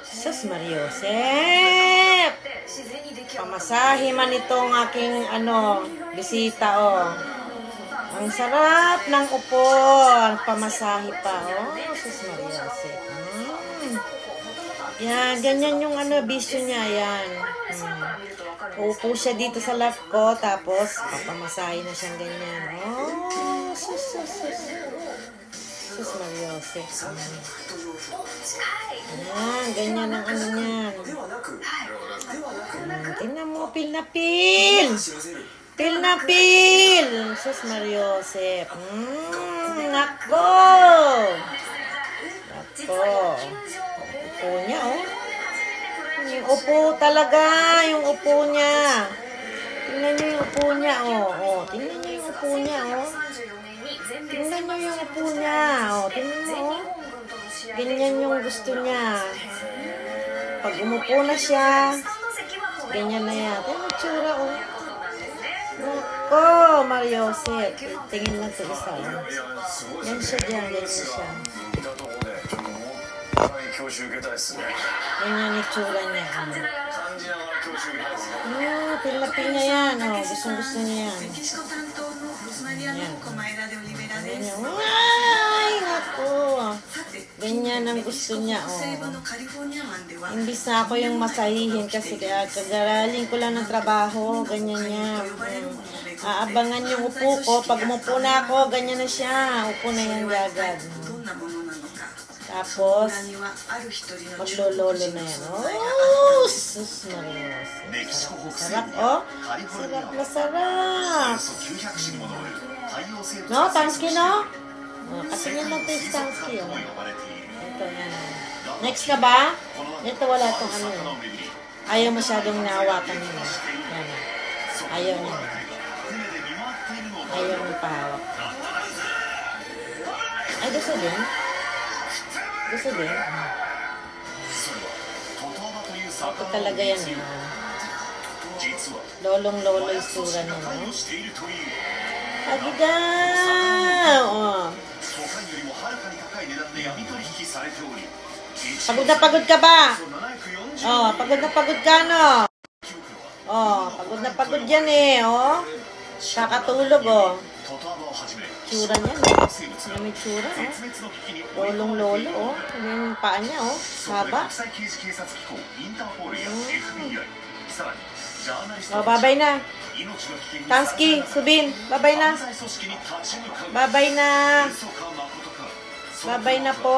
Sus Mariosep! Pamasahe man itong aking bisita, oh. Ang sarap ng upo. Pamasahe pa, oh. Sus Mariosep. Yan, ganyan yung bisyo niya, yan. Uupo siya dito sa lap ko, tapos papamasahe na siyang ganyan. Oh, sus Mariosep. Yan, ganyan ang niyan. Tingnan mo, pil na pil. Pil na pil. Sus Mariosep. Nako. Upo niya, oh. Yung upo talaga, yung upo niya. Tingnan niyo yung upo niya, oh. Tingnan niyo yung upo niya, oh. Tingnan niyo yung upo niya, oh. Tingnan mo, oh. Ganyan yung gusto niya. Pag umupo na siya, ganyan na yan. Tingnan mo tsura, oh. Nako, Mariosep. Tingin lang ito isa, oh. Yan siya dyan, ganyan siya. Ganyan yung tsura niya. Pil-lapil niya yan. Gusto niya yan. Ay, naku. Ganyan ang gusto niya. Imbis na ako yung masahihin kasi kagaraling ko lang ng trabaho. Ganyan niya. Aabangan yung upo ko. Pag umupo na ako, ganyan na siya. Upo na yan gagad. Tapos, maglololo na yan. Oh, sus Mariosep. Sarap, oh. Sarap na sarap. No, Tansky, no? Katingin lang ito yung Tansky, oh. Ito, yan. Next ka ba? Ito, wala itong Ayaw masyadong nahawakan nila. Yan. Ayaw niya. Ayaw niya pahawak. Ay, gusto din. Gusto din. Ito talaga yan, eh. Lolong-lolo yung sura niya, no? Agidaw! Oh. Pagod na pagod ka ba? Oh, pagod na pagod ka, no? Oh, pagod na pagod yan, eh, oh. Kakatulog, oh. Tsura niya, no? Yan may tsura, oh. Lolong-lolo, oh. Yung paa niya, oh. Haba. Oh, babay na. Tansky, Subin, babay na. Babay na. Babay na po.